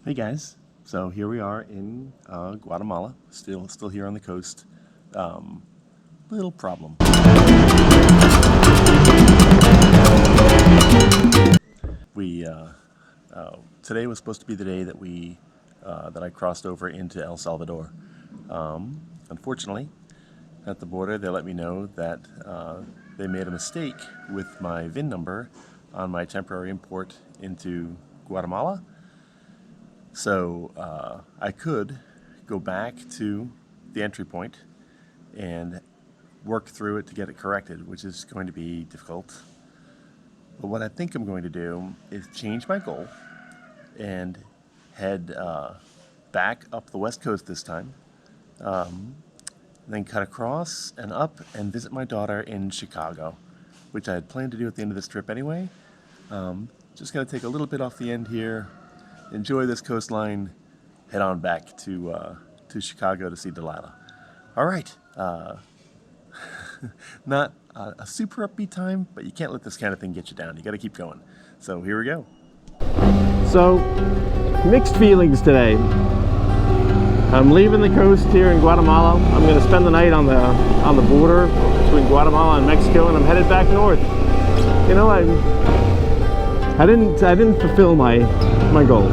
Hey guys, so here we are in Guatemala, still here on the coast. Little problem. We today was supposed to be the day that that I crossed over into El Salvador. Unfortunately, at the border, they let me know that they made a mistake with my VIN number on my temporary import into Guatemala. So I could go back to the entry point and work through it to get it corrected, which is going to be difficult. But what I think I'm going to do is change my goal and head back up the west coast this time, then cut across and up and visit my daughter in Chicago, which I had planned to do at the end of this trip anyway. Just going to take a little bit off the end here, enjoy this coastline, head on back to Chicago to see Delilah. All right, not a super upbeat time, but you can't let this kind of thing get you down. You got to keep going. So here we go. So, mixed feelings today. I'm leaving the coast here in Guatemala. I'm going to spend the night on the border between Guatemala and Mexico, and I'm headed back north. You know, I didn't fulfill my goal.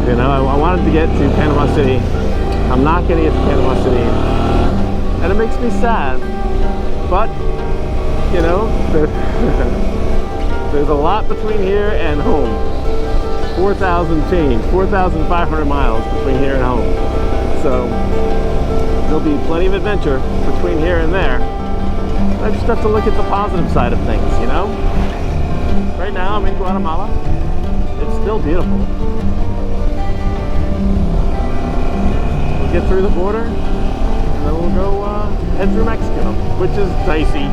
You know, I wanted to get to Panama City. I'm not going to get to Panama City, and it makes me sad. But you know, there's a lot between here and home. 4,500 miles between here and home. So there'll be plenty of adventure between here and there. I just have to look at the positive side of things, you know? Right now I'm in Guatemala. It's still beautiful. We'll get through the border, and then we'll go head through Mexico, which is dicey,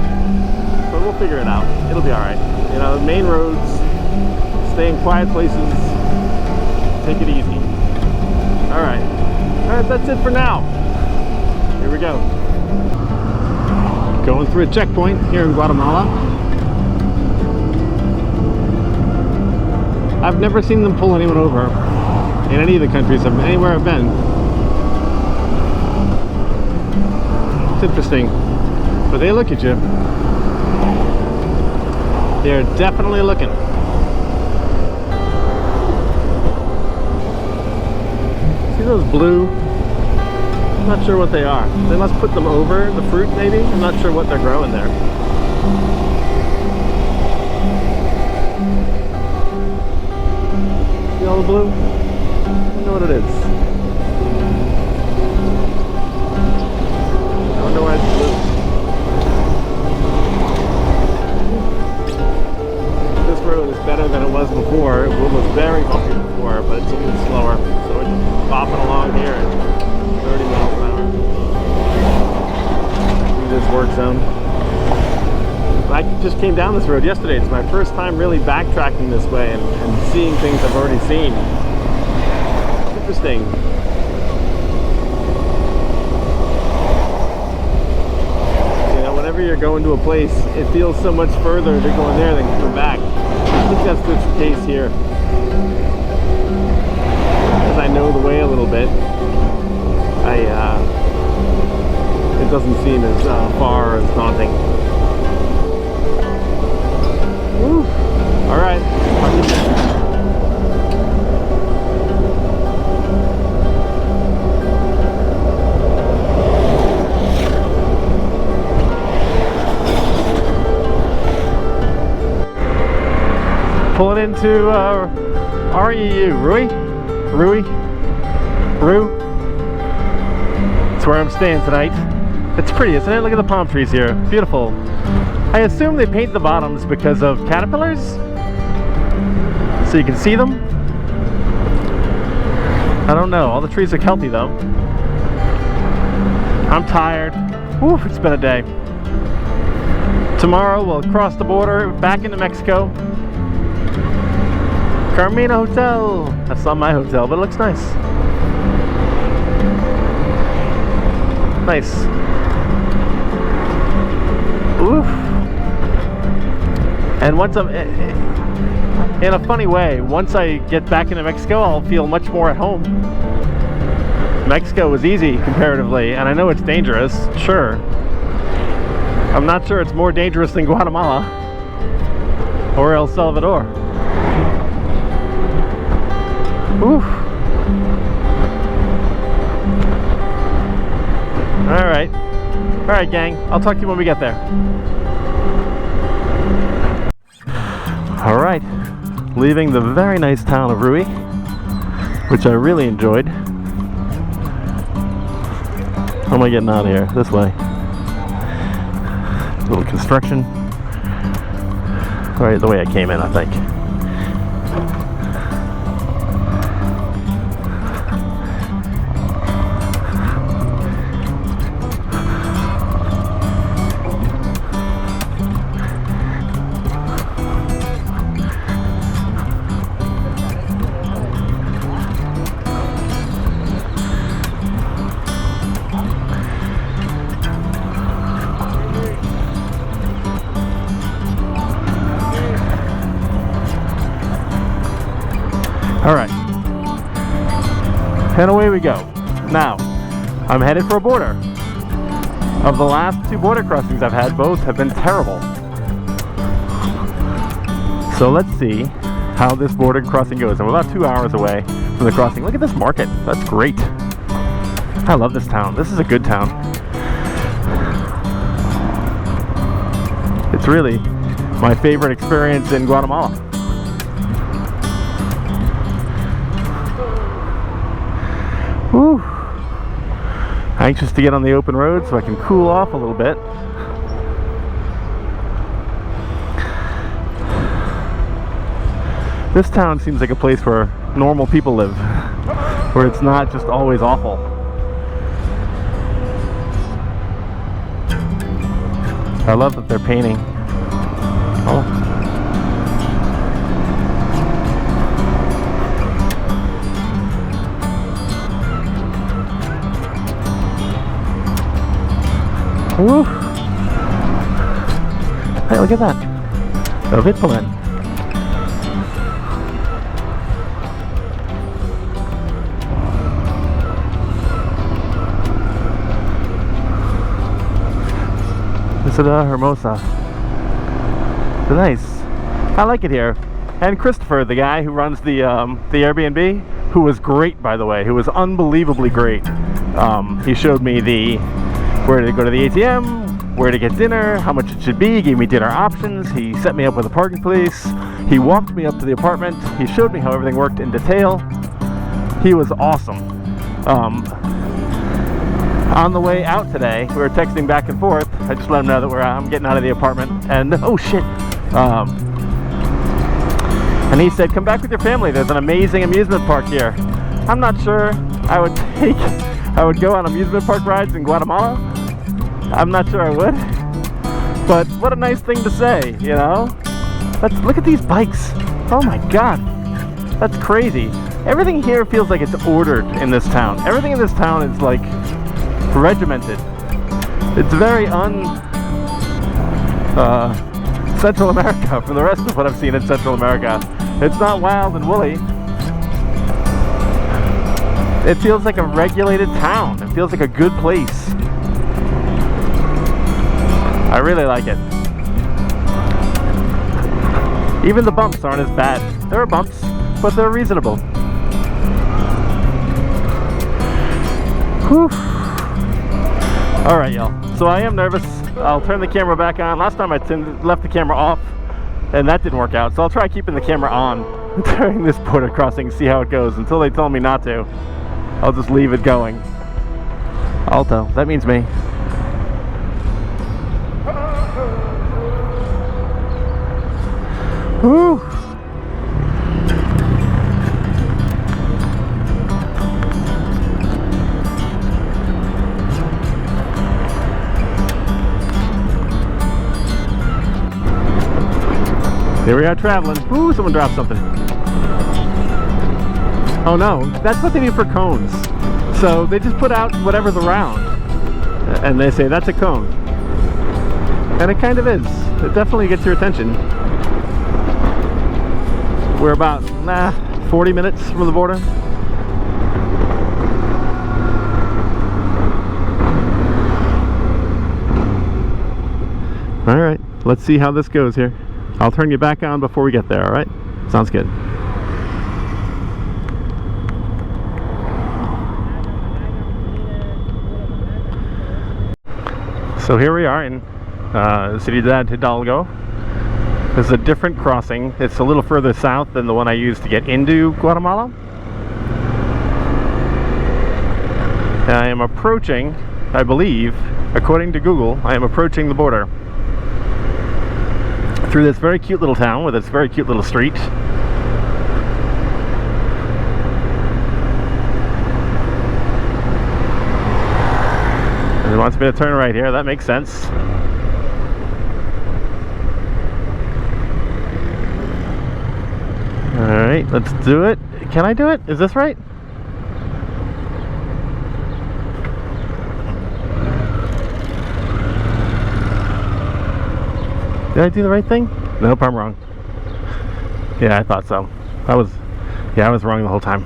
but we'll figure it out. It'll be all right. You know, main roads, stay in quiet places, take it easy. All right, that's it for now. Here we go. Going through a checkpoint here in Guatemala. I've never seen them pull anyone over in any of the countries, anywhere I've been. It's interesting, but they look at you. They're definitely looking. See those blue? I'm not sure what they are. They must put them over the fruit, maybe? I'm not sure what they're growing there. See all the blue? I don't know what it is. I don't know why it's blue. This road is better than it was before. It was very bumpy before, but it's a little slower. So it's bopping along here at 30 miles an hour. Through this work zone. I just came down this road yesterday. It's my first time really backtracking this way and seeing things I've already seen. It's interesting. You know, whenever you're going to a place, it feels so much further to go in there than coming back. I think that's the case here. As I know the way a little bit, it doesn't seem as far or as daunting. Woo! All right. Pulling into REU, Rue. That's where I'm staying tonight. It's pretty, isn't it? Look at the palm trees here. Beautiful. I assume they paint the bottoms because of caterpillars, so you can see them. I don't know. All the trees look healthy though. I'm tired. Whew, it's been a day. Tomorrow we'll cross the border back into Mexico. Carmina Hotel. That's not my hotel, but it looks nice. Nice. Oof. And once I'm in a funny way, once I get back into Mexico, I'll feel much more at home. Mexico was easy comparatively, and I know it's dangerous, sure. I'm not sure it's more dangerous than Guatemala or El Salvador. Oof. Alright. Alright, gang. I'll talk to you when we get there. Alright. Leaving the very nice town of Rui, which I really enjoyed. How am I getting out of here? This way. A little construction. Right, the way I came in, I think. Alright. And away we go. Now, I'm headed for a border. Of the last 2 border crossings I've had, both have been terrible. So let's see how this border crossing goes. I'm about 2 hours away from the crossing. Look at this market. That's great. I love this town. This is a good town. It's really my favorite experience in Guatemala. Whew. Anxious to get on the open road so I can cool off a little bit. This town seems like a place where normal people live, where it's not just always awful. I love that they're painting. Oh. Woo. Hey, look at that. A Vitpalen. Visita Hermosa. It's nice. I like it here. And Christopher, the guy who runs the Airbnb, who was great, by the way, who was unbelievably great. He showed me where to go to the ATM, where to get dinner, how much it should be, gave me dinner options. He set me up with a parking place. He walked me up to the apartment. He showed me how everything worked in detail. He was awesome. On the way out today, we were texting back and forth. I just let him know that I'm getting out of the apartment, and oh shit. And he said, come back with your family. There's an amazing amusement park here. I'm not sure I would go on amusement park rides in Guatemala. I'm not sure I would, but what a nice thing to say, you know? Look at these bikes. Oh my god, that's crazy. Everything here feels like it's ordered in this town. Everything in this town is like regimented. It's very Central America from the rest of what I've seen in Central America. It's not wild and woolly. It feels like a regulated town. It feels like a good place. I really like it. Even the bumps aren't as bad. There are bumps, but they're reasonable. Whew. Alright, y'all. So I am nervous. I'll turn the camera back on. Last time I left the camera off, and that didn't work out. So I'll try keeping the camera on during this border crossing, see how it goes. Until they tell me not to, I'll just leave it going. Alto, that means me. Woo! Here we are traveling. Ooh, someone dropped something. Oh no, that's what they do for cones. So they just put out whatever's around, and they say that's a cone. And it kind of is. It definitely gets your attention. We're about 40 minutes from the border. All right, let's see how this goes here. I'll turn you back on before we get there, all right? Sounds good. So here we are in Ciudad Hidalgo. This is a different crossing. It's a little further south than the one I used to get into Guatemala. And I am approaching, I believe, according to Google, I am approaching the border. Through this very cute little town with its very cute little street. And it wants me to turn right here. That makes sense. Alright, let's do it. Can I do it? Is this right? Did I do the right thing? Nope, I'm wrong. Yeah, I thought so. I was wrong the whole time.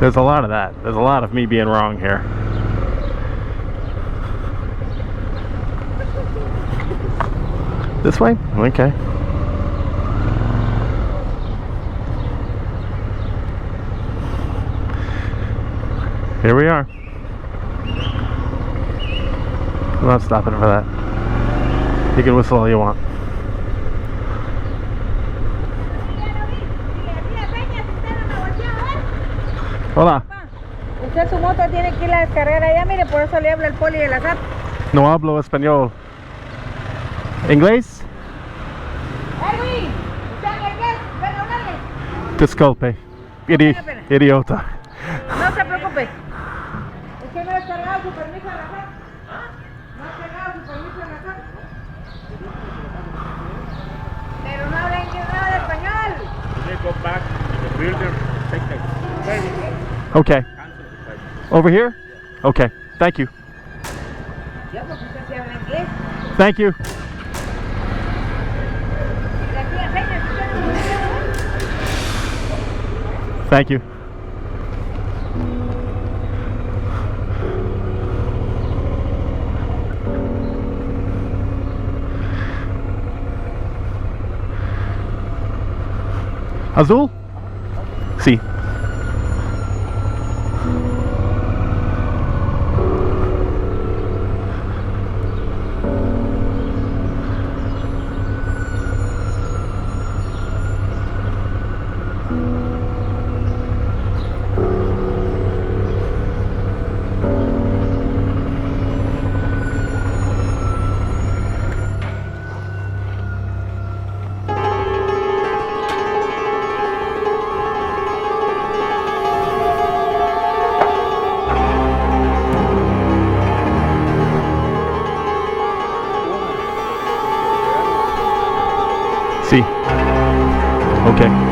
There's a lot of that. There's a lot of me being wrong here. This way? Okay. Here we are. I'm not stopping for that. You can whistle all you want. Hola. Usted su moto tiene que ir a descargar allá, mire, por eso le habla el poli de la SAT. No hablo español. ¿Inglés? Erwin, ¿usted habla inglés? Ven a hablarle. Disculpe. Idiota. No se preocupe. ¿Usted no ha descargado su permiso de la SAT? ¿No ha descargado su permiso de la SAT? Pero no habla inglés, nada de español. Go back to the builder, take the Okay. Over here? Okay. Thank you. Yo, porque usted sí habla inglés. Thank you. La tía Peña, ¿usted no habla inglés? Thank you. Azul? Sí. Sí. Okay.